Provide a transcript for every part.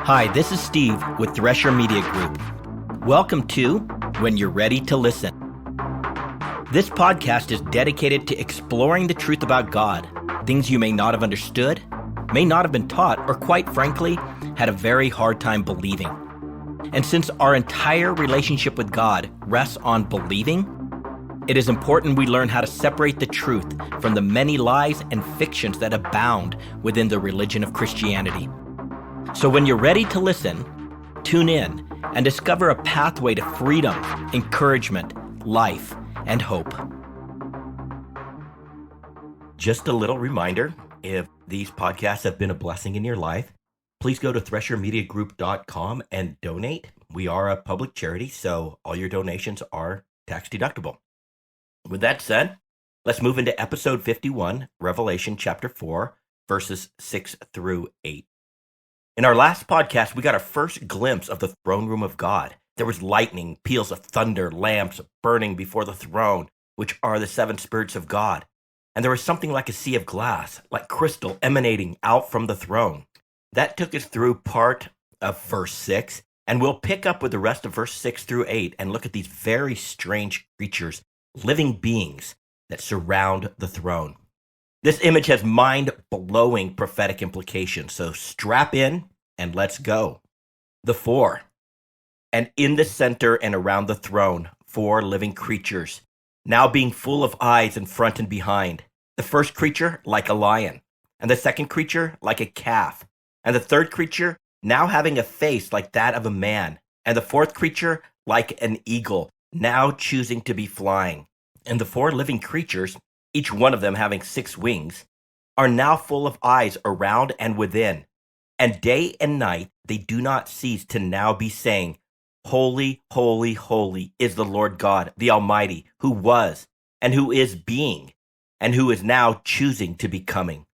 Hi, this is Steve with Thresher Media Group. Welcome to When You're Ready to Listen. This podcast is dedicated to exploring the truth about God, things you may not have understood, may not have been taught, or quite frankly, had a very hard time believing. And since our entire relationship with God rests on believing, it is important we learn how to separate the truth from the many lies and fictions that abound within the religion of Christianity. So when you're ready to listen, tune in and discover a pathway to freedom, encouragement, life, and hope. Just a little reminder, if these podcasts have been a blessing in your life, please go to threshermediagroup.com and donate. We are a public charity, so all your donations are tax deductible. With that said, let's move into episode 51, Revelation chapter 4, verses 6 through 8. In our last podcast, we got our first glimpse of the throne room of God. There was lightning, peals of thunder, lamps burning before the throne, which are the seven spirits of God. And there was something like a sea of glass, like crystal, emanating out from the throne. That took us through part of verse 6, and we'll pick up with the rest of verse 6 through 8 and look at these very strange creatures, living beings that surround the throne. This image has mind-blowing prophetic implications, so strap in and let's go. The four. And in the center and around the throne, four living creatures, now being full of eyes in front and behind. The first creature like a lion, and the second creature like a calf, and the third creature now having a face like that of a man, and the fourth creature like an eagle, now choosing to be flying. And the four living creatures, each one of them having 6 wings, are now full of eyes around and within. And day and night they do not cease to now be saying, Holy, holy, holy is the Lord God, the Almighty, who was, and who is being, and who is now choosing to be coming.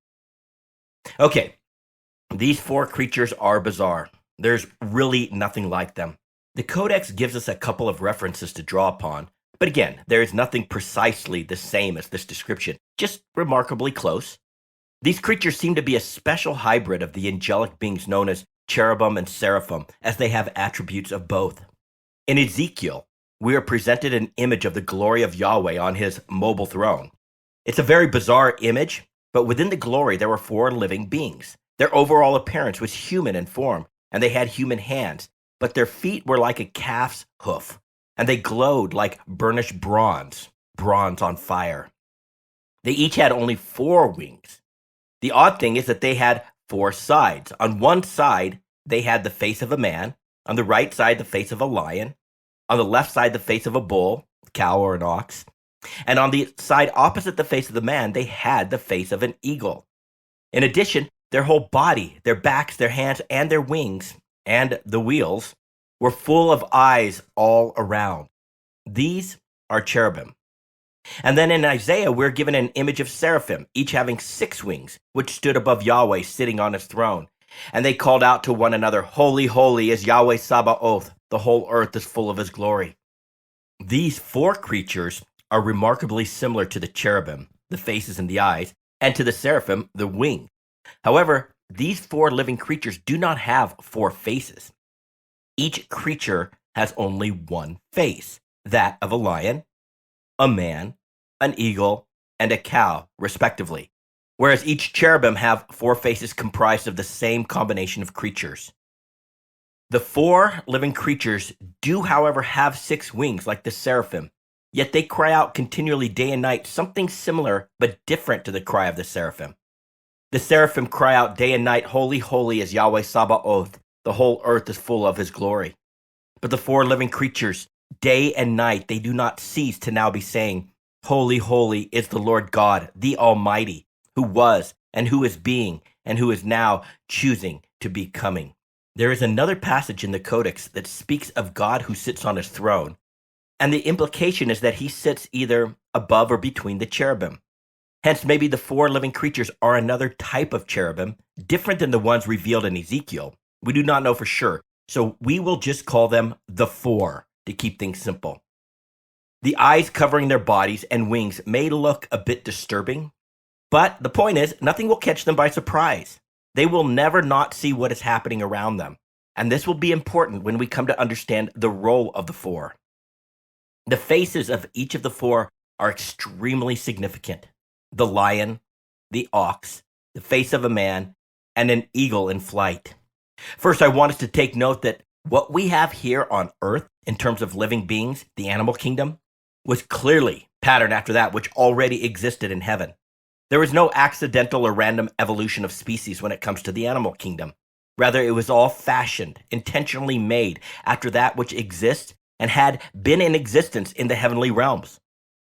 Okay, these 4 creatures are bizarre. There's really nothing like them. The Codex gives us a couple of references to draw upon, but again, there is nothing precisely the same as this description, just remarkably close. These creatures seem to be a special hybrid of the angelic beings known as Cherubim and Seraphim, as they have attributes of both. In Ezekiel, we are presented an image of the glory of Yahweh on his mobile throne. It's a very bizarre image, but within the glory there were 4 living beings. Their overall appearance was human in form, and they had human hands, but their feet were like a calf's hoof, and they glowed like burnished bronze on fire. They each had only 4 wings. The odd thing is that they had 4 sides. On one side, they had the face of a man. On the right side, the face of a lion. On the left side, the face of a bull, cow, or an ox. And on the side opposite the face of the man, they had the face of an eagle. In addition, their whole body, their backs, their hands, and their wings, and the wheels, were full of eyes all around. These are cherubim. And then in Isaiah, we're given an image of seraphim, each having 6 wings, which stood above Yahweh sitting on his throne. And they called out to one another, Holy, holy is Yahweh Sabaoth. The whole earth is full of his glory. These 4 creatures are remarkably similar to the cherubim, the faces and the eyes, and to the seraphim, the wing. However, these 4 living creatures do not have 4 faces. Each creature has only one face, that of a lion, a man, an eagle, and a cow, respectively, whereas each cherubim have 4 faces comprised of the same combination of creatures. The 4 living creatures do, however, have 6 wings like the seraphim, yet they cry out continually day and night something similar but different to the cry of the seraphim. The seraphim cry out day and night, Holy, holy is Yahweh Sabaoth, the whole earth is full of his glory. But the 4 living creatures, day and night, they do not cease to now be saying, Holy, holy is the Lord God, the Almighty, who was, and who is being, and who is now choosing to be coming. There is another passage in the Codex that speaks of God who sits on his throne, and the implication is that he sits either above or between the cherubim. Hence, maybe the 4 living creatures are another type of cherubim, different than the ones revealed in Ezekiel. We do not know for sure, so we will just call them the 4 to keep things simple. The eyes covering their bodies and wings may look a bit disturbing, but the point is, nothing will catch them by surprise. They will never not see what is happening around them. And this will be important when we come to understand the role of the four. The faces of each of the four are extremely significant. The lion, the ox, the face of a man, and an eagle in flight. First, I want us to take note that what we have here on earth in terms of living beings, the animal kingdom, was clearly patterned after that which already existed in heaven. There was no accidental or random evolution of species when it comes to the animal kingdom. Rather, it was all fashioned, intentionally made after that which exists and had been in existence in the heavenly realms.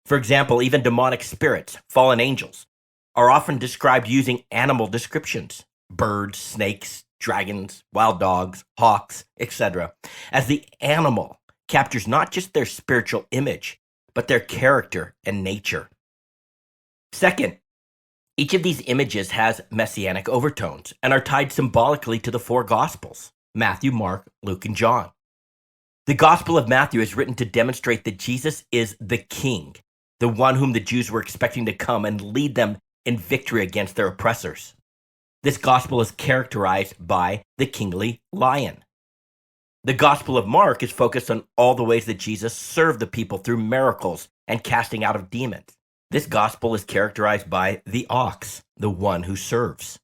For example, even demonic spirits, fallen angels, are often described using animal descriptions: birds, snakes, dragons, wild dogs, hawks, etc., as the animal captures not just their spiritual image, but their character and nature. Second, each of these images has messianic overtones and are tied symbolically to the four Gospels: Matthew, Mark, Luke, and John. The Gospel of Matthew is written to demonstrate that Jesus is the King, the one whom the Jews were expecting to come and lead them in victory against their oppressors. This Gospel is characterized by the kingly lion. The Gospel of Mark is focused on all the ways that Jesus served the people through miracles and casting out of demons. This gospel is characterized by the ox, the one who serves.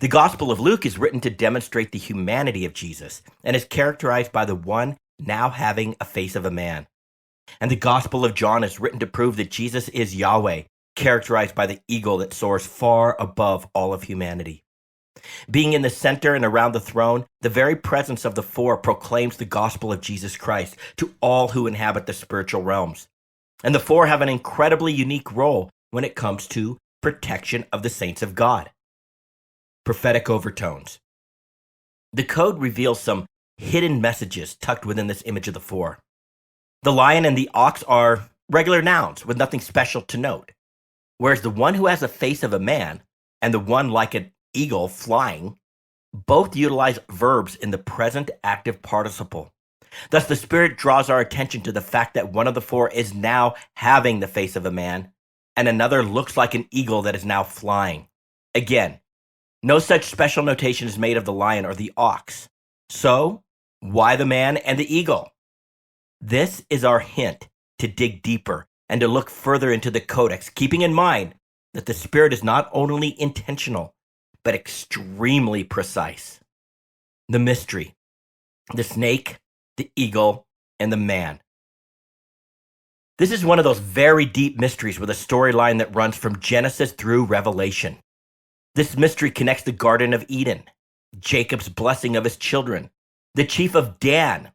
The Gospel of Luke is written to demonstrate the humanity of Jesus and is characterized by the one now having a face of a man. And the Gospel of John is written to prove that Jesus is Yahweh, characterized by the eagle that soars far above all of humanity. Being in the center and around the throne, the very presence of the four proclaims the gospel of Jesus Christ to all who inhabit the spiritual realms. And the four have an incredibly unique role when it comes to protection of the saints of God. Prophetic overtones. The code reveals some hidden messages tucked within this image of the four. The lion and the ox are regular nouns with nothing special to note, whereas the one who has the face of a man and the one like an eagle flying both utilize verbs in the present active participle. Thus, the Spirit draws our attention to the fact that one of the four is now having the face of a man, and another looks like an eagle that is now flying. Again, no such special notation is made of the lion or the ox. So, why the man and the eagle? This is our hint to dig deeper and to look further into the codex, keeping in mind that the Spirit is not only intentional, but extremely precise. The mystery, the snake, the eagle, and the man. This is one of those very deep mysteries with a storyline that runs from Genesis through Revelation. This mystery connects the Garden of Eden, Jacob's blessing of his children, the chief of Dan,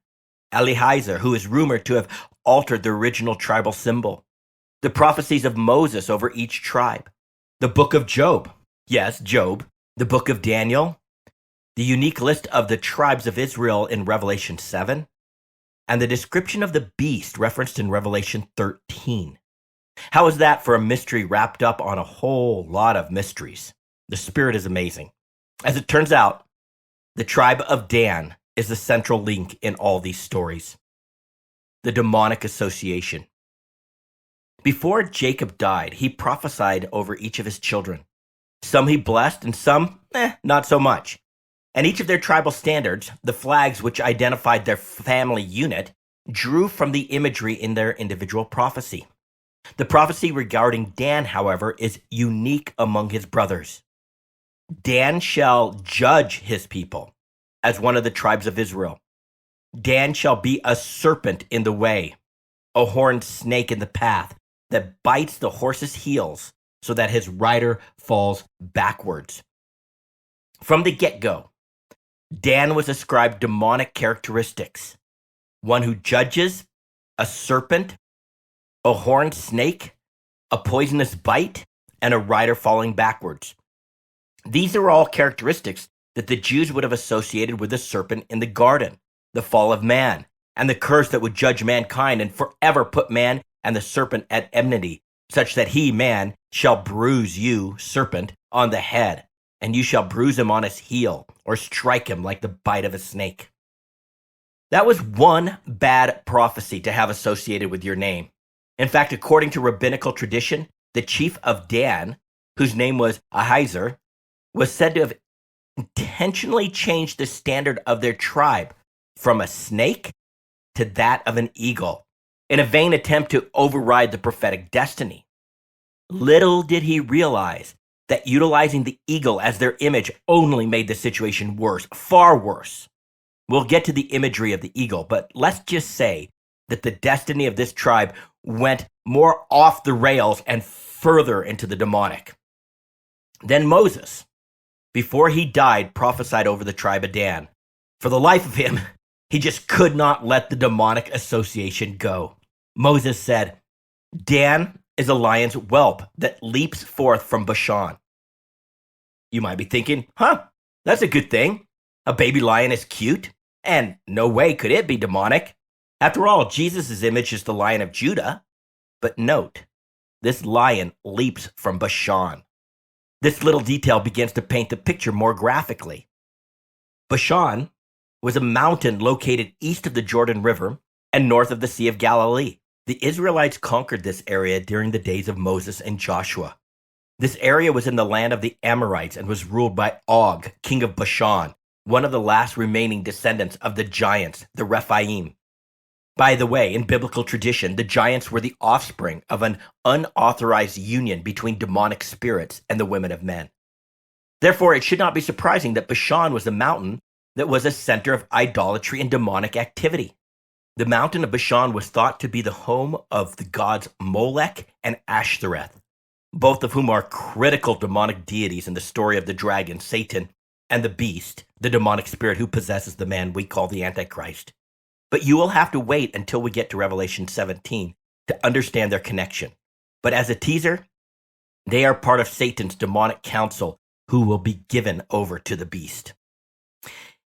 Eliezer, who is rumored to have altered the original tribal symbol, the prophecies of Moses over each tribe, the book of Job, yes, Job, the book of Daniel, the unique list of the tribes of Israel in Revelation 7, and the description of the beast referenced in Revelation 13. How is that for a mystery wrapped up on a whole lot of mysteries? The Spirit is amazing. As it turns out, the tribe of Dan is the central link in all these stories. The demonic association. Before Jacob died, he prophesied over each of his children. Some he blessed and some, not so much. And each of their tribal standards, the flags which identified their family unit, drew from the imagery in their individual prophecy. The prophecy regarding Dan, however, is unique among his brothers. Dan shall judge his people as one of the tribes of Israel. Dan shall be a serpent in the way, a horned snake in the path that bites the horse's heels so that his rider falls backwards. From the get-go, Dan was ascribed demonic characteristics: one who judges, a serpent, a horned snake, a poisonous bite, and a rider falling backwards. These are all characteristics that the Jews would have associated with the serpent in the garden, the fall of man, and the curse that would judge mankind and forever put man and the serpent at enmity, such that he, man, shall bruise you, serpent, on the head, and you shall bruise him on his heel, or strike him like the bite of a snake. That was one bad prophecy to have associated with your name. In fact, according to rabbinical tradition, the chief of Dan, whose name was Eliezer, was said to have intentionally changed the standard of their tribe from a snake to that of an eagle in a vain attempt to override the prophetic destiny. Little did he realize that utilizing the eagle as their image only made the situation worse, far worse. We'll get to the imagery of the eagle, but let's just say that the destiny of this tribe went more off the rails and further into the demonic. Then Moses, before he died, prophesied over the tribe of Dan. For the life of him, he just could not let the demonic association go. Moses said, Dan is a lion's whelp that leaps forth from Bashan. You might be thinking, that's a good thing. A baby lion is cute, and no way could it be demonic. After all, Jesus' image is the Lion of Judah. But note, this lion leaps from Bashan. This little detail begins to paint the picture more graphically. Bashan was a mountain located east of the Jordan River and north of the Sea of Galilee. The Israelites conquered this area during the days of Moses and Joshua. This area was in the land of the Amorites and was ruled by Og, king of Bashan, one of the last remaining descendants of the giants, the Rephaim. By the way, in biblical tradition, the giants were the offspring of an unauthorized union between demonic spirits and the women of men. Therefore, it should not be surprising that Bashan was a mountain that was a center of idolatry and demonic activity. The mountain of Bashan was thought to be the home of the gods Molech and Ashtoreth, both of whom are critical demonic deities in the story of the dragon, Satan, and the beast, the demonic spirit who possesses the man we call the Antichrist. But you will have to wait until we get to Revelation 17 to understand their connection. But as a teaser, they are part of Satan's demonic council who will be given over to the beast.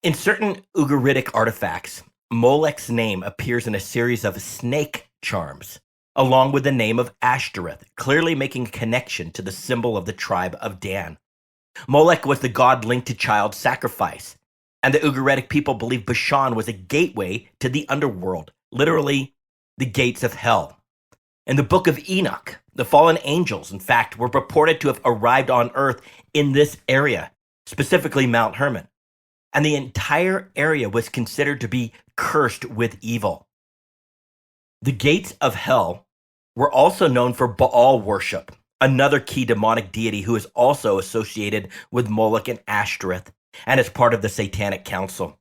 In certain Ugaritic artifacts, Molech's name appears in a series of snake charms, along with the name of Ashtoreth, clearly making a connection to the symbol of the tribe of Dan. Molech was the god linked to child sacrifice, and the Ugaritic people believed Bashan was a gateway to the underworld, literally the gates of hell. In the book of Enoch, the fallen angels, in fact, were purported to have arrived on earth in this area, specifically Mount Hermon, and the entire area was considered to be cursed with evil. The gates of hell were also known for Baal worship, another key demonic deity who is also associated with Moloch and Ashtoreth and is part of the Satanic Council.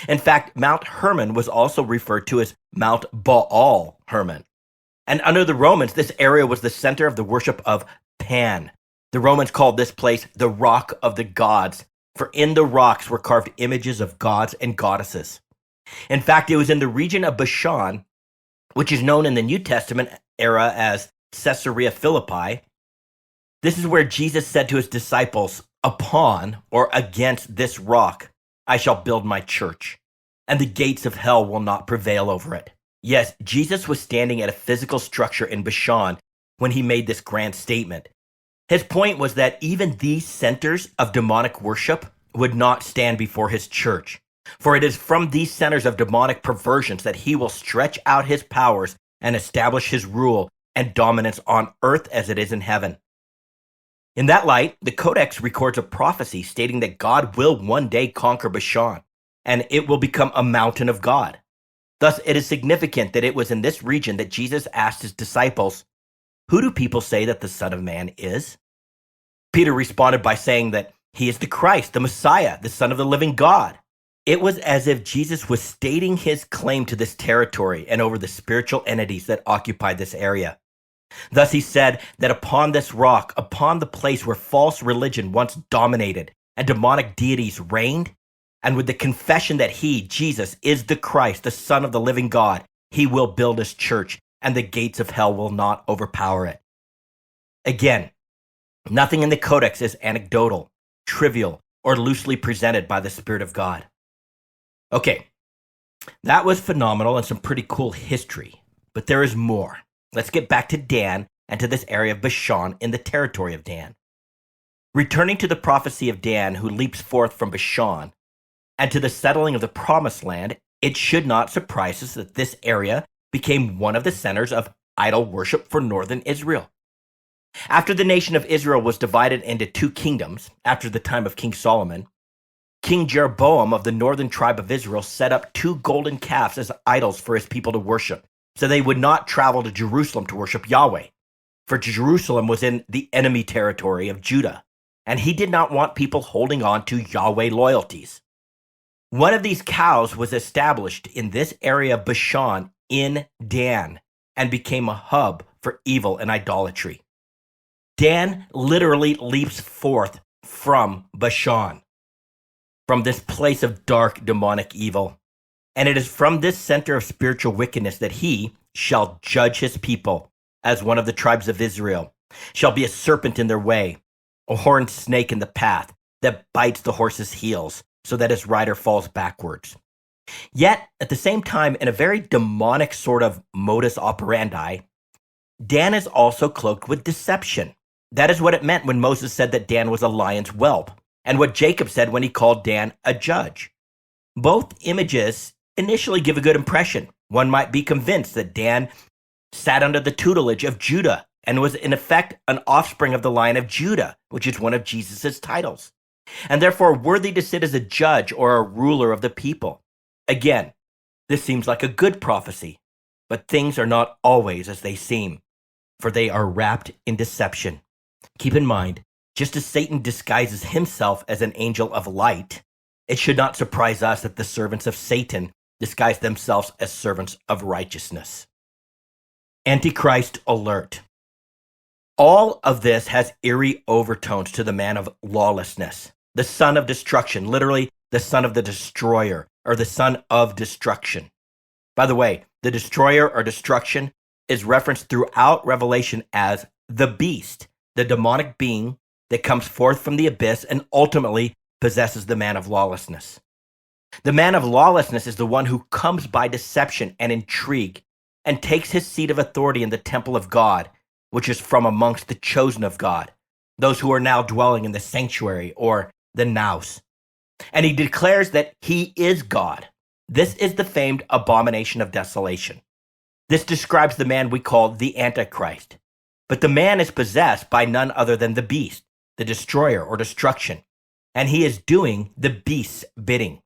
In fact, Mount Hermon was also referred to as Mount Baal Hermon. And under the Romans, this area was the center of the worship of Pan. The Romans called this place the Rock of the Gods, for in the rocks were carved images of gods and goddesses. In fact, it was in the region of Bashan, which is known in the New Testament era as Caesarea Philippi. This is where Jesus said to his disciples, upon or against this rock I shall build my church, and the gates of hell will not prevail over it. Yes, Jesus was standing at a physical structure in Bashan when he made this grand statement. His point was that even these centers of demonic worship would not stand before his church, for it is from these centers of demonic perversions that he will stretch out his powers and establish his rule and dominance on earth as it is in heaven. In that light, the Codex records a prophecy stating that God will one day conquer Bashan, and it will become a mountain of God. Thus, it is significant that it was in this region that Jesus asked his disciples, "Who do people say that the Son of Man is?" Peter responded by saying that he is the Christ, the Messiah, the Son of the living God. It was as if Jesus was stating his claim to this territory and over the spiritual entities that occupied this area. Thus he said that upon this rock, upon the place where false religion once dominated and demonic deities reigned, and with the confession that he, Jesus, is the Christ, the Son of the living God, he will build his church, and the gates of hell will not overpower it. Again, nothing in the Codex is anecdotal, trivial, or loosely presented by the Spirit of God. Okay, that was phenomenal and some pretty cool history, but there is more. Let's get back to Dan and to this area of Bashan in the territory of Dan. Returning to the prophecy of Dan who leaps forth from Bashan and to the settling of the promised land, it should not surprise us that this area became one of the centers of idol worship for northern Israel. After the nation of Israel was divided into two kingdoms after the time of King Solomon, King Jeroboam of the northern tribe of Israel set up 2 golden calves as idols for his people to worship, so they would not travel to Jerusalem to worship Yahweh. For Jerusalem was in the enemy territory of Judah, and he did not want people holding on to Yahweh loyalties. One of these cows was established in this area of Bashan in Dan and became a hub for evil and idolatry. Dan literally leaps forth from Bashan, from this place of dark demonic evil. And it is from this center of spiritual wickedness that he shall judge his people as one of the tribes of Israel, shall be a serpent in their way, a horned snake in the path that bites the horse's heels so that his rider falls backwards. Yet, at the same time, in a very demonic sort of modus operandi, Dan is also cloaked with deception. That is what it meant when Moses said that Dan was a lion's whelp, and what Jacob said when he called Dan a judge. Both images initially give a good impression. One might be convinced that Dan sat under the tutelage of Judah and was in effect an offspring of the Lion of Judah, which is one of Jesus' titles, and therefore worthy to sit as a judge or a ruler of the people. Again, this seems like a good prophecy, but things are not always as they seem, for they are wrapped in deception. Keep in mind, just as Satan disguises himself as an angel of light, it should not surprise us that the servants of Satan disguise themselves as servants of righteousness. Antichrist alert. All of this has eerie overtones to the man of lawlessness, the son of destruction, literally the son of the destroyer, or the son of destruction. By the way, the destroyer or destruction is referenced throughout Revelation as the beast, the demonic being that comes forth from the abyss and ultimately possesses the man of lawlessness. The man of lawlessness is the one who comes by deception and intrigue and takes his seat of authority in the temple of God, which is from amongst the chosen of God, those who are now dwelling in the sanctuary or the naos. And he declares that he is God. This is the famed abomination of desolation. This describes the man we call the Antichrist. But the man is possessed by none other than the beast, the destroyer or destruction, and he is doing the beast's bidding.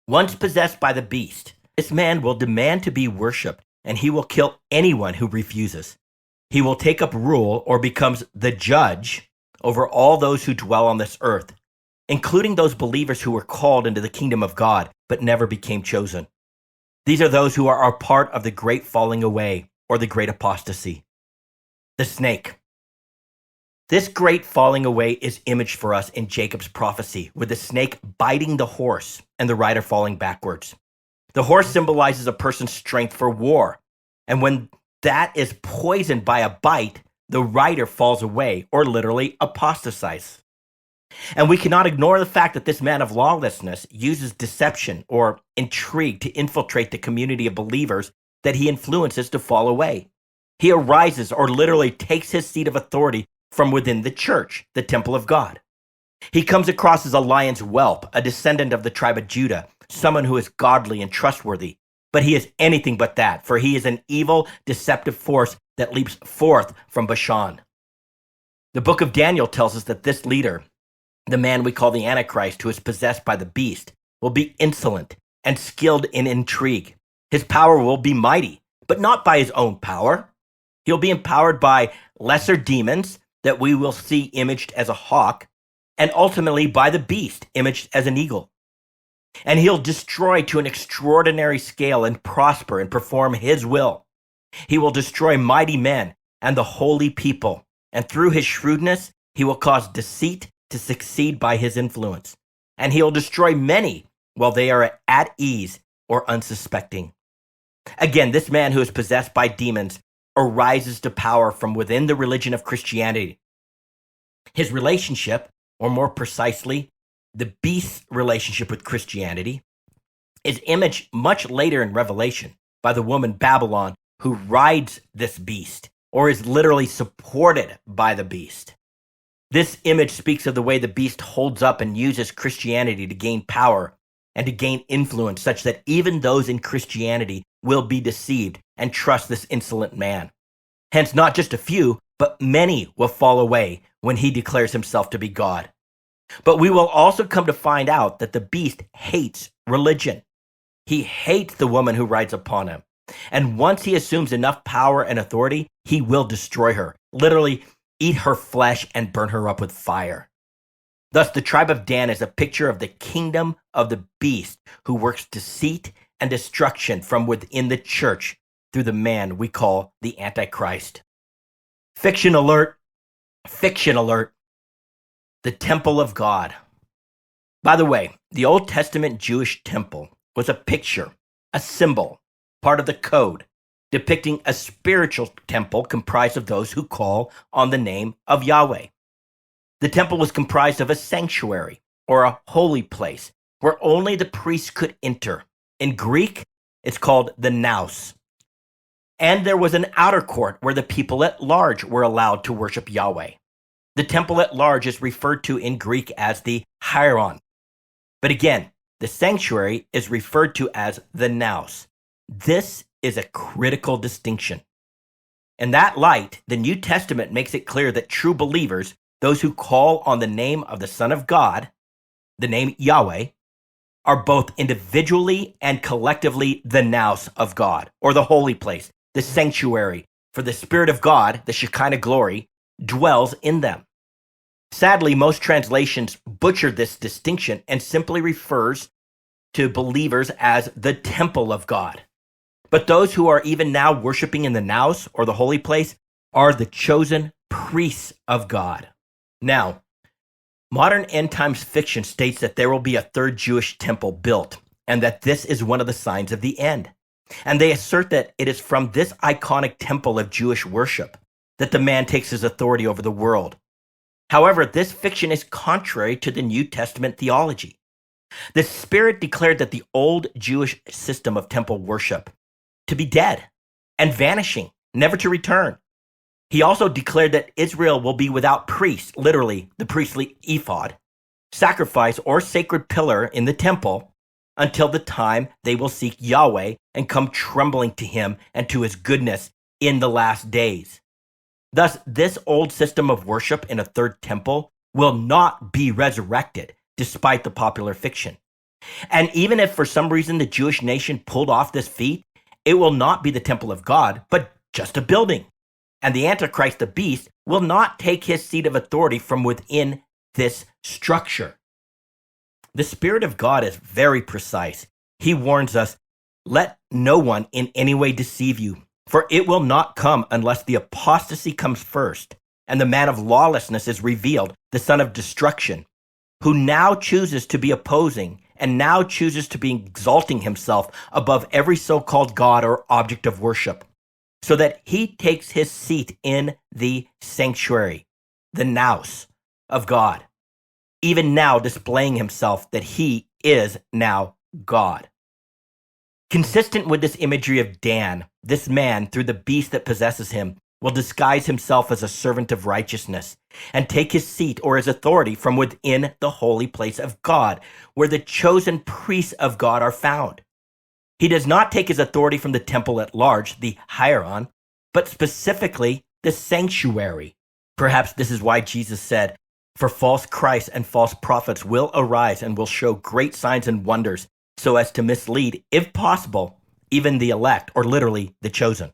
Once possessed by the beast, this man will demand to be worshipped, and he will kill anyone who refuses. He will take up rule or becomes the judge over all those who dwell on this earth, including those believers who were called into the kingdom of God but never became chosen. These are those who are a part of the great falling away or the great apostasy. The snake. This great falling away is imaged for us in Jacob's prophecy, with the snake biting the horse and the rider falling backwards. The horse symbolizes a person's strength for war, and when that is poisoned by a bite, the rider falls away or literally apostatizes. And we cannot ignore the fact that this man of lawlessness uses deception or intrigue to infiltrate the community of believers that he influences to fall away. He arises or literally takes his seat of authority from within the church, the temple of God. He comes across as a lion's whelp, a descendant of the tribe of Judah, someone who is godly and trustworthy. But he is anything but that, for he is an evil, deceptive force that leaps forth from Bashan. The book of Daniel tells us that this leader, the man we call the Antichrist, who is possessed by the beast, will be insolent and skilled in intrigue. His power will be mighty, but not by his own power. He'll be empowered by lesser demons that we will see imaged as a hawk, and ultimately by the beast, imaged as an eagle. And he'll destroy to an extraordinary scale and prosper and perform his will. He will destroy mighty men and the holy people, and through his shrewdness, he will cause deceit to succeed by his influence. And he will destroy many while they are at ease or unsuspecting. Again, this man who is possessed by demons arises to power from within the religion of Christianity. His relationship, or more precisely, the beast's relationship with Christianity, is imaged much later in Revelation by the woman Babylon, who rides this beast, or is literally supported by the beast. This image speaks of the way the beast holds up and uses Christianity to gain power and to gain influence, such that even those in Christianity will be deceived and trust this insolent man. Hence, not just a few, but many will fall away when he declares himself to be God. But we will also come to find out that the beast hates religion. He hates the woman who rides upon him. And once he assumes enough power and authority, he will destroy her, literally eat her flesh and burn her up with fire. Thus, the tribe of Dan is a picture of the kingdom of the beast who works deceit and destruction from within the church through the man we call the Antichrist. Fiction alert. Fiction alert. The temple of God. By the way, the Old Testament Jewish temple was a picture, a symbol, part of the code, depicting a spiritual temple comprised of those who call on the name of Yahweh. The temple was comprised of a sanctuary, or a holy place, where only the priests could enter. In Greek, it's called the naos. And there was an outer court where the people at large were allowed to worship Yahweh. The temple at large is referred to in Greek as the hieron. But again, the sanctuary is referred to as the naos. This is a critical distinction. In that light, the New Testament makes it clear that true believers, those who call on the name of the Son of God, the name Yahweh, are both individually and collectively the naos of God, or the holy place, the sanctuary, for the Spirit of God, the Shekinah glory, dwells in them. Sadly, most translations butcher this distinction and simply refers to believers as the temple of God. But those who are even now worshiping in the naos, or the holy place, are the chosen priests of God. Now, modern end times fiction states that there will be a third Jewish temple built, and that this is one of the signs of the end. And they assert that it is from this iconic temple of Jewish worship that the man takes his authority over the world. However, this fiction is contrary to the New Testament theology. The Spirit declared that the old Jewish system of temple worship to be dead and vanishing, never to return. He also declared that Israel will be without priest, literally the priestly ephod, sacrifice, or sacred pillar in the temple until the time they will seek Yahweh and come trembling to him and to his goodness in the last days. Thus, this old system of worship in a third temple will not be resurrected, despite the popular fiction. And even if for some reason the Jewish nation pulled off this feat, it will not be the temple of God, but just a building. And the Antichrist, the beast, will not take his seat of authority from within this structure. The Spirit of God is very precise. He warns us, let no one in any way deceive you, for it will not come unless the apostasy comes first, and the man of lawlessness is revealed, the son of destruction, who now chooses to be opposing and now chooses to be exalting himself above every so-called God or object of worship, so that he takes his seat in the sanctuary, the naos of God, even now displaying himself that he is now God. Consistent with this imagery of Dan, this man, through the beast that possesses him, will disguise himself as a servant of righteousness and take his seat or his authority from within the holy place of God, where the chosen priests of God are found. He does not take his authority from the temple at large, the hieron, but specifically the sanctuary. Perhaps this is why Jesus said, "For false Christs and false prophets will arise and will show great signs and wonders, so as to mislead, if possible, even the elect," or literally the chosen.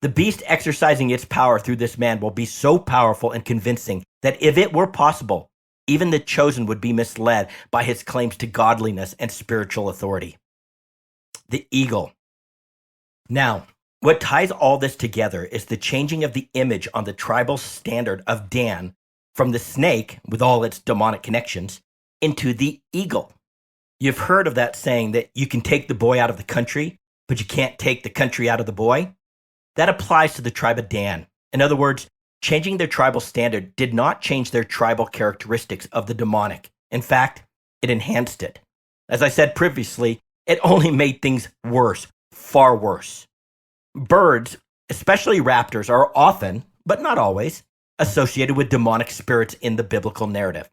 The beast exercising its power through this man will be so powerful and convincing that if it were possible, even the chosen would be misled by his claims to godliness and spiritual authority. The eagle. Now, what ties all this together is the changing of the image on the tribal standard of Dan from the snake, with all its demonic connections, into the eagle. You've heard of that saying that you can take the boy out of the country, but you can't take the country out of the boy? That applies to the tribe of Dan. In other words, changing their tribal standard did not change their tribal characteristics of the demonic. In fact, it enhanced it. As I said previously, it only made things worse, far worse. Birds, especially raptors, are often, but not always, associated with demonic spirits in the biblical narrative.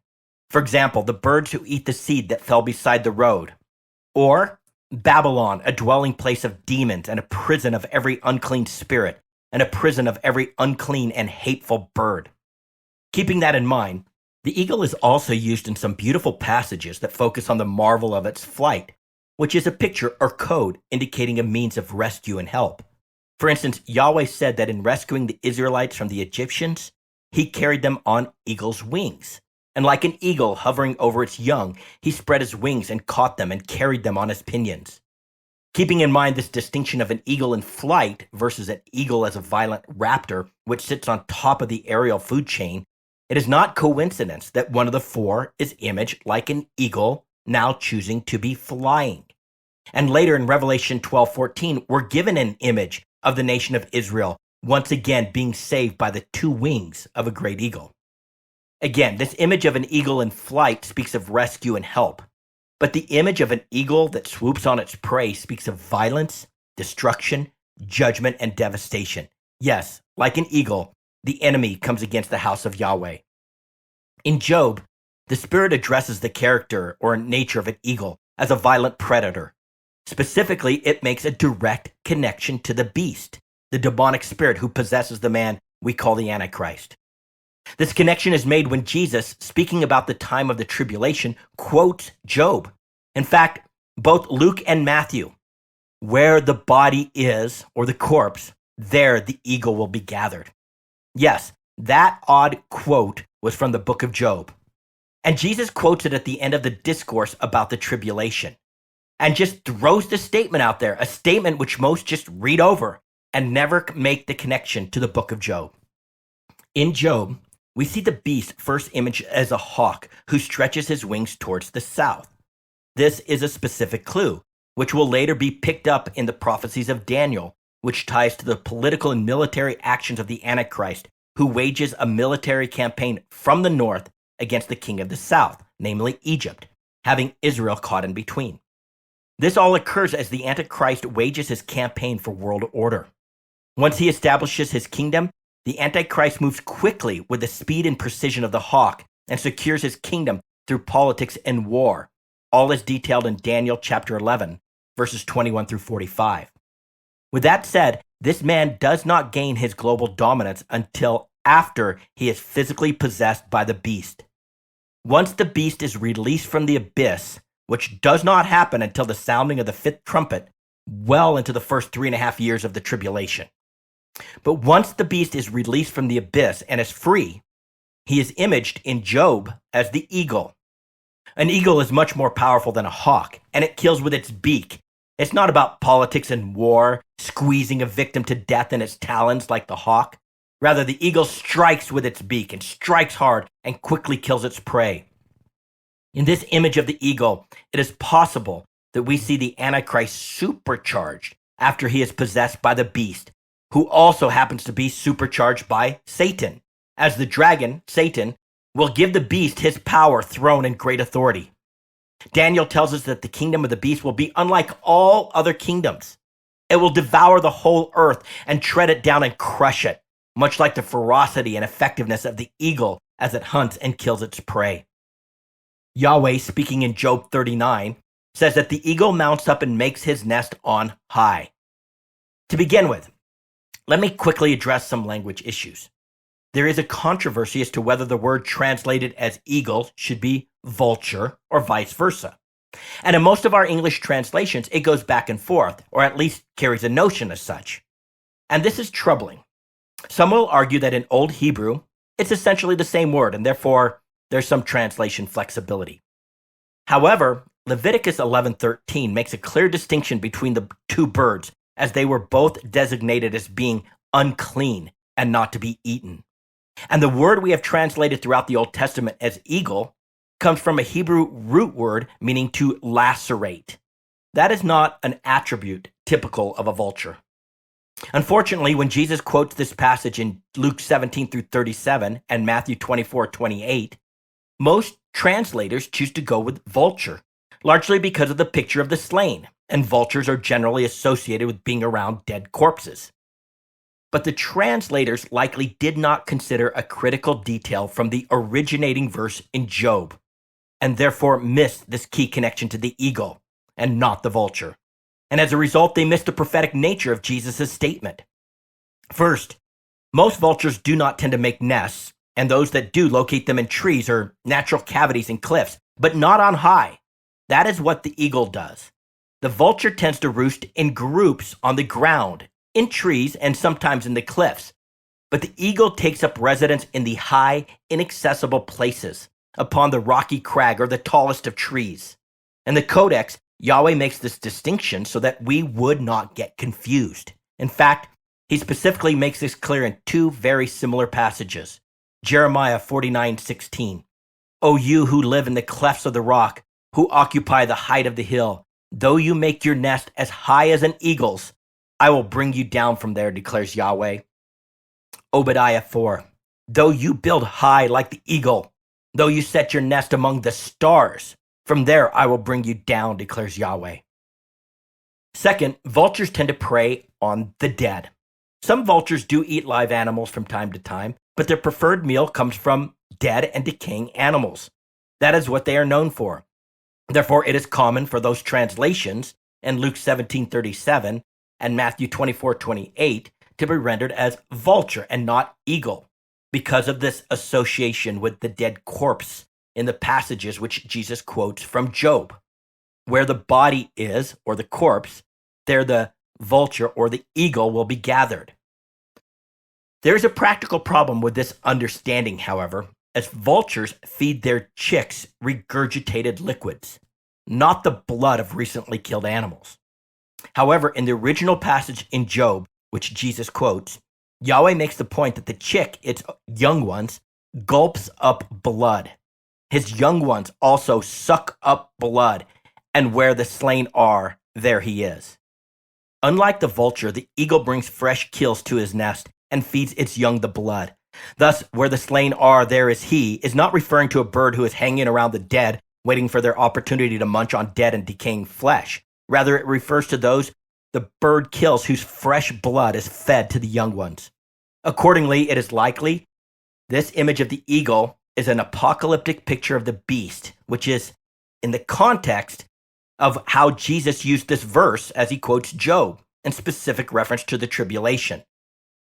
For example, the birds who eat the seed that fell beside the road, or Babylon, a dwelling place of demons and a prison of every unclean spirit, and a prison of every unclean and hateful bird. Keeping that in mind, The eagle is also used in some beautiful passages that focus on the marvel of its flight, which is a picture or code indicating a means of rescue and help. For instance, Yahweh said that in rescuing the Israelites from the Egyptians, he carried them on eagle's wings. And like an eagle hovering over its young, he spread his wings and caught them and carried them on his pinions. Keeping in mind this distinction of an eagle in flight versus an eagle as a violent raptor, which sits on top of the aerial food chain, it is not coincidence that one of the four is imaged like an eagle, now choosing to be flying. And later in Revelation 12:14, we're given an image of the nation of Israel, once again being saved by the two wings of a great eagle. Again, this image of an eagle in flight speaks of rescue and help. But the image of an eagle that swoops on its prey speaks of violence, destruction, judgment, and devastation. Yes, like an eagle, the enemy comes against the house of Yahweh. In Job, the Spirit addresses the character or nature of an eagle as a violent predator. Specifically, it makes a direct connection to the beast, the demonic spirit who possesses the man we call the Antichrist. This connection is made when Jesus, speaking about the time of the tribulation, quotes Job. In fact, both Luke and Matthew, where the body is, or the corpse, there the eagle will be gathered. Yes, that odd quote was from the book of Job. And Jesus quotes it at the end of the discourse about the tribulation, and just throws the statement out there, a statement which most just read over and never make the connection to the book of Job. In Job, we see the beast first imaged as a hawk who stretches his wings towards the south. This is a specific clue, which will later be picked up in the prophecies of Daniel, which ties to the political and military actions of the Antichrist, who wages a military campaign from the north against the king of the south, namely Egypt, having Israel caught in between. This all occurs as the Antichrist wages his campaign for world order. Once he establishes his kingdom, the Antichrist moves quickly with the speed and precision of the hawk and secures his kingdom through politics and war. All is detailed in Daniel chapter 11, verses 21 through 45. With that said, this man does not gain his global dominance until after he is physically possessed by the beast. Once the beast is released from the abyss, which does not happen until the sounding of the fifth trumpet, well into the first 3.5 years of the tribulation. But once the beast is released from the abyss and is free, he is imaged in Job as the eagle. An eagle is much more powerful than a hawk, and it kills with its beak. It's not about politics and war, squeezing a victim to death in its talons like the hawk. Rather, the eagle strikes with its beak and strikes hard and quickly kills its prey. In this image of the eagle, it is possible that we see the Antichrist supercharged after he is possessed by the beast, who also happens to be supercharged by Satan, as the dragon, Satan, will give the beast his power, throne, and great authority. Daniel tells us that the kingdom of the beast will be unlike all other kingdoms. It will devour the whole earth and tread it down and crush it, much like the ferocity and effectiveness of the eagle as it hunts and kills its prey. Yahweh, speaking in Job 39, says that the eagle mounts up and makes his nest on high. To begin with, let me quickly address some language issues. There is a controversy as to whether the word translated as eagle should be vulture or vice versa. And in most of our English translations, it goes back and forth, or at least carries a notion as such. And this is troubling. Some will argue that in Old Hebrew, it's essentially the same word, and therefore there's some translation flexibility. However, Leviticus 11:13 makes a clear distinction between the two birds, as they were both designated as being unclean and not to be eaten. And the word we have translated throughout the Old Testament as eagle comes from a Hebrew root word meaning to lacerate. That is not an attribute typical of a vulture. Unfortunately, when Jesus quotes this passage in Luke 17 through 37 and Matthew 24:28, most translators choose to go with vulture, largely because of the picture of the slain, and vultures are generally associated with being around dead corpses. But the translators likely did not consider a critical detail from the originating verse in Job, and therefore missed this key connection to the eagle and not the vulture. And as a result, they missed the prophetic nature of Jesus' statement. First, most vultures do not tend to make nests, and those that do locate them in trees or natural cavities in cliffs, but not on high. That is what the eagle does. The vulture tends to roost in groups on the ground, in trees, and sometimes in the cliffs. But the eagle takes up residence in the high, inaccessible places, upon the rocky crag or the tallest of trees. In the Codex, Yahweh makes this distinction so that we would not get confused. In fact, he specifically makes this clear in two very similar passages. Jeremiah 49:16. O you who live in the clefts of the rock, who occupy the height of the hill, though you make your nest as high as an eagle's, I will bring you down from there, declares Yahweh. Obadiah 4. Though you build high like the eagle, though you set your nest among the stars, from there I will bring you down, declares Yahweh. Second, vultures tend to prey on the dead. Some vultures do eat live animals from time to time, but their preferred meal comes from dead and decaying animals. That is what they are known for. Therefore, it is common for those translations in Luke 17:37 and Matthew 24:28 to be rendered as vulture and not eagle, because of this association with the dead corpse in the passages which Jesus quotes from Job. Where the body is, or the corpse, there the vulture or the eagle will be gathered. There is a practical problem with this understanding, however, as vultures feed their chicks regurgitated liquids, not the blood of recently killed animals. However, in the original passage in Job, which Jesus quotes, Yahweh makes the point that the chick, its young ones, gulps up blood. His young ones also suck up blood, and where the slain are, there he is. Unlike the vulture, the eagle brings fresh kills to his nest and feeds its young the blood. Thus, where the slain are, there is he, is not referring to a bird who is hanging around the dead, waiting for their opportunity to munch on dead and decaying flesh. Rather, it refers to those the bird kills whose fresh blood is fed to the young ones. Accordingly, it is likely this image of the eagle is an apocalyptic picture of the beast, which is in the context of how Jesus used this verse as he quotes Job, in specific reference to the tribulation,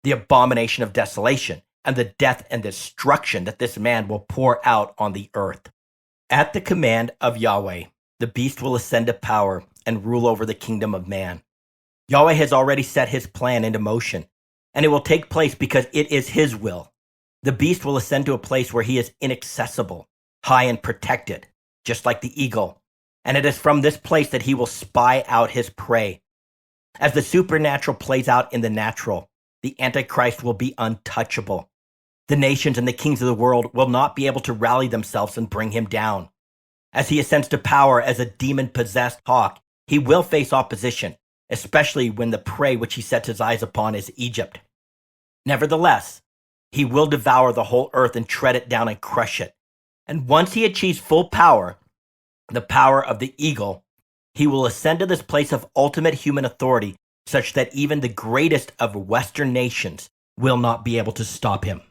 the abomination of desolation, and the death and destruction that this man will pour out on the earth. At the command of Yahweh, the beast will ascend to power and rule over the kingdom of man. Yahweh has already set his plan into motion, and it will take place because it is his will. The beast will ascend to a place where he is inaccessible, high and protected, just like the eagle. And it is from this place that he will spy out his prey. As the supernatural plays out in the natural, the Antichrist will be untouchable. The nations and the kings of the world will not be able to rally themselves and bring him down. As he ascends to power as a demon-possessed hawk, he will face opposition, especially when the prey which he sets his eyes upon is Egypt. Nevertheless, he will devour the whole earth and tread it down and crush it. And once he achieves full power, the power of the eagle, he will ascend to this place of ultimate human authority, such that even the greatest of Western nations will not be able to stop him.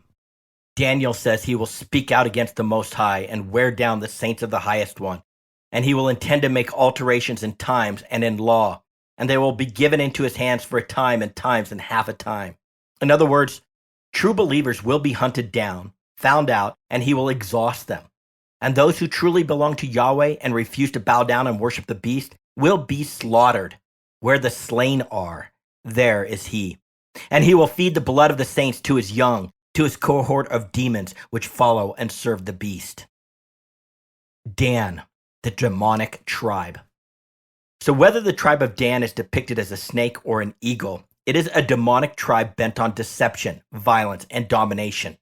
Daniel says he will speak out against the Most High and wear down the saints of the Highest One, and he will intend to make alterations in times and in law, and they will be given into his hands for a time and times and half a time. In other words, true believers will be hunted down, found out, and he will exhaust them. And those who truly belong to Yahweh and refuse to bow down and worship the beast will be slaughtered. Where the slain are, there is he. And he will feed the blood of the saints to his young, to his cohort of demons which follow and serve the beast. Dan, the demonic tribe. So whether the tribe of Dan is depicted as a snake or an eagle, it is a demonic tribe bent on deception, violence, and domination.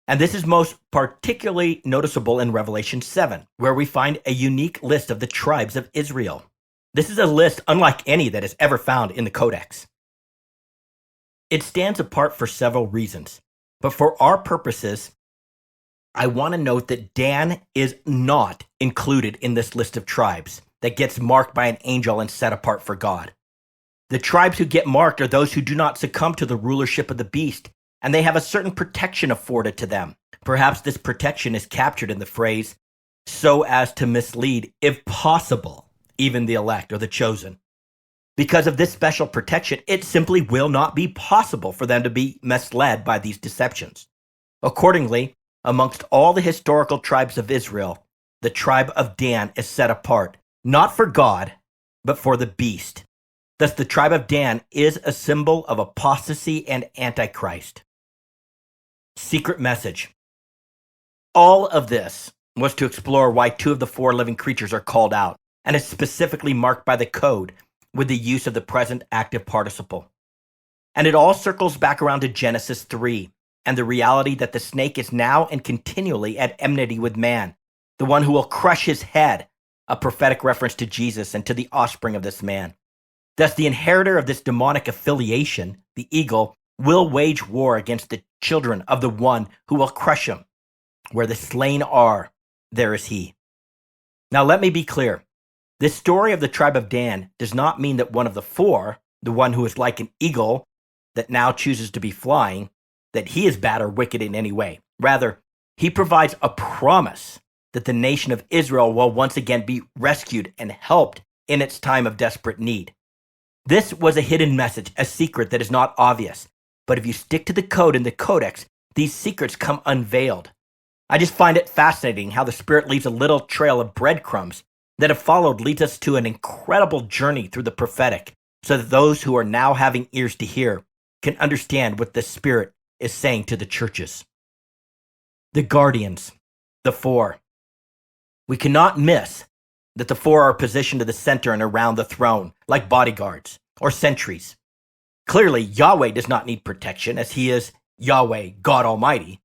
And this is most particularly noticeable in Revelation 7, where we find a unique list of the tribes of Israel. This is a list unlike any that is ever found in the Codex. It stands apart for several reasons, but for our purposes, I want to note that Dan is not included in this list of tribes that gets marked by an angel and set apart for God. The tribes who get marked are those who do not succumb to the rulership of the beast, and they have a certain protection afforded to them. Perhaps this protection is captured in the phrase, so as to mislead, if possible, even the elect or the chosen. Because of this special protection, it simply will not be possible for them to be misled by these deceptions. Accordingly, Amongst all the historical tribes of Israel, the tribe of Dan is set apart, not for God, but for the beast. Thus, the tribe of Dan is a symbol of apostasy and Antichrist. Secret message. All of this was to explore why two of the four living creatures are called out, and is specifically marked by the code with the use of the present active participle. And it all circles back around to Genesis 3 and the reality that the snake is now and continually at enmity with man, the one who will crush his head, a prophetic reference to Jesus and to the offspring of this man. Thus, the inheritor of this demonic affiliation, the eagle, will wage war against the children of the one who will crush him. Where the slain are, there is he. Now, let me be clear. This story of the tribe of Dan does not mean that one of the four, the one who is like an eagle that now chooses to be flying, that he is bad or wicked in any way. Rather, he provides a promise that the nation of Israel will once again be rescued and helped in its time of desperate need. This was a hidden message, a secret that is not obvious. But if you stick to the code in the codex, these secrets come unveiled. I just find it fascinating how the Spirit leaves a little trail of breadcrumbs that, if followed, leads us to an incredible journey through the prophetic, so that those who are now having ears to hear can understand what the Spirit is saying to the churches. The guardians, the four. We cannot miss that the four are positioned to the center and around the throne, like bodyguards or sentries. Clearly, Yahweh does not need protection, as he is Yahweh, God Almighty.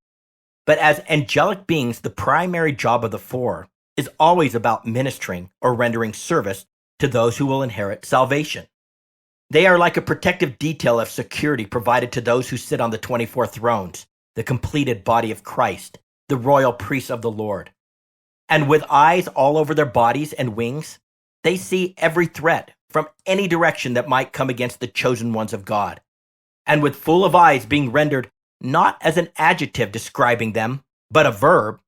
But as angelic beings, the primary job of the four is always about ministering or rendering service to those who will inherit salvation. They are like a protective detail of security provided to those who sit on the 24 thrones, the completed body of Christ, the royal priests of the Lord. And with eyes all over their bodies and wings, they see every threat from any direction that might come against the chosen ones of God. And with full of eyes being rendered not as an adjective describing them, but a verb,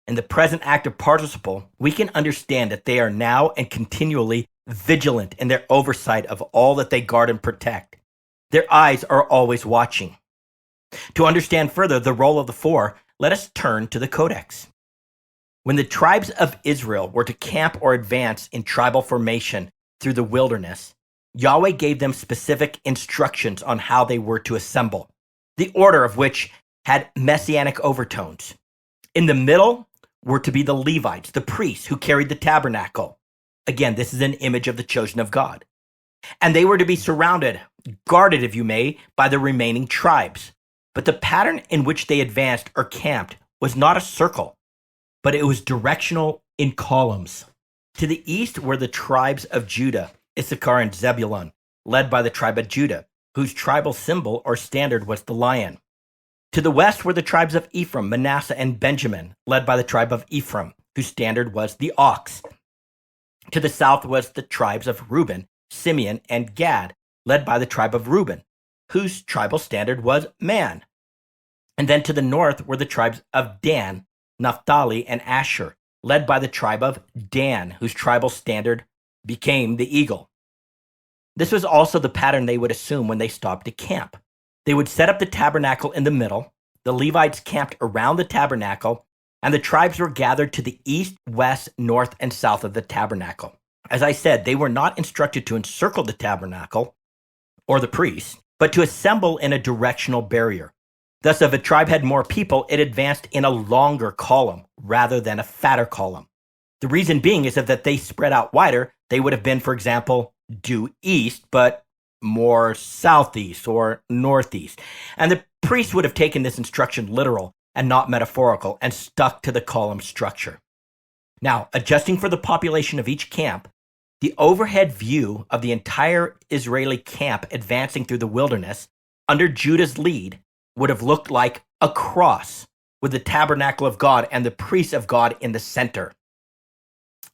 in the present active participle, we can understand that they are now and continually vigilant in their oversight of all that they guard and protect. Their eyes are always watching. To understand further the role of the four, let us turn to the Codex. When the tribes of Israel were to camp or advance in tribal formation through the wilderness, Yahweh gave them specific instructions on how they were to assemble, the order of which had messianic overtones. In the middle were to be the Levites, the priests who carried the tabernacle. Again, this is an image of the chosen of God. And they were to be surrounded, guarded, if you may, by the remaining tribes. But the pattern in which they advanced or camped was not a circle, but it was directional in columns. To the east were the tribes of Judah, Issachar, and Zebulun, led by the tribe of Judah, whose tribal symbol or standard was the lion. To the west were the tribes of Ephraim, Manasseh, and Benjamin, led by the tribe of Ephraim, whose standard was the ox. To the south was the tribes of Reuben, Simeon, and Gad, led by the tribe of Reuben, whose tribal standard was man. And then to the north were the tribes of Dan, Naphtali, and Asher, led by the tribe of Dan, whose tribal standard became the eagle. This was also the pattern they would assume when they stopped to camp. They would set up the tabernacle in the middle, the Levites camped around the tabernacle, and the tribes were gathered to the east, west, north, and south of the tabernacle. As I said, they were not instructed to encircle the tabernacle or the priests, but to assemble in a directional barrier. Thus, if a tribe had more people, it advanced in a longer column rather than a fatter column. The reason being is that they spread out wider, they would have been, for example, due east, but more southeast or northeast. And the priests would have taken this instruction literal and not metaphorical and stuck to the column structure. Now, adjusting for the population of each camp, the overhead view of the entire Israeli camp advancing through the wilderness under Judah's lead would have looked like a cross with the tabernacle of God and the priests of God in the center.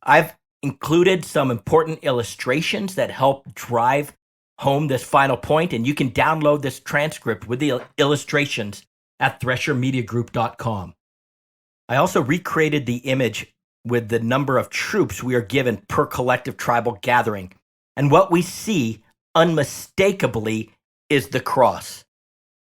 I've included some important illustrations that help drive home this final point, and you can download this transcript with the illustrations at threshermediagroup.com. I also recreated the image with the number of troops we are given per collective tribal gathering, and what we see unmistakably is the cross.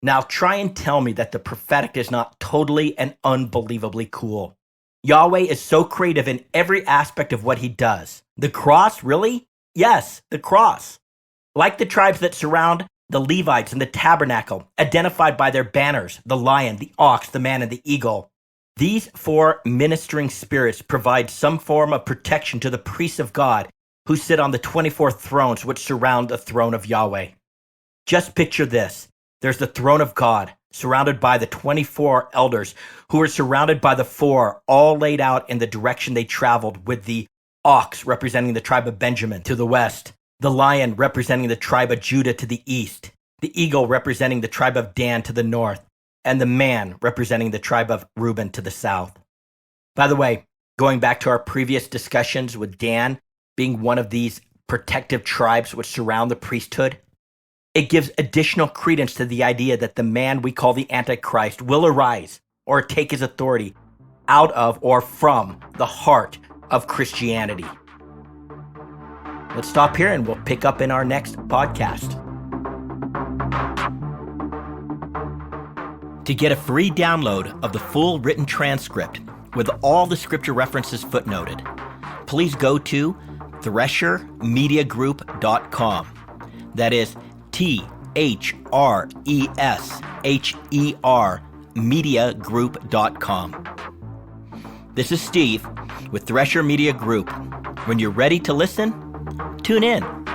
Now try and tell me that the prophetic is not totally and unbelievably cool. Yahweh is so creative in every aspect of what he does. The cross, really? Yes, the cross. Like the tribes that surround the Levites in the tabernacle, identified by their banners, the lion, the ox, the man, and the eagle. These four ministering spirits provide some form of protection to the priests of God who sit on the 24 thrones which surround the throne of Yahweh. Just picture this. There's the throne of God, surrounded by the 24 elders who are surrounded by the four, all laid out in the direction they traveled, with the ox representing the tribe of Benjamin to the west, the lion representing the tribe of Judah to the east, the eagle representing the tribe of Dan to the north, and the man representing the tribe of Reuben to the south. By the way, going back to our previous discussions with Dan being one of these protective tribes which surround the priesthood, it gives additional credence to the idea that the man we call the Antichrist will arise or take his authority out of or from the heart of Christianity. Let's stop here and we'll pick up in our next podcast. To get a free download of the full written transcript with all the scripture references footnoted, please go to threshermediagroup.com. That is THRESHER mediagroup.com. This is Steve with Thresher Media Group. When you're ready to listen, tune in.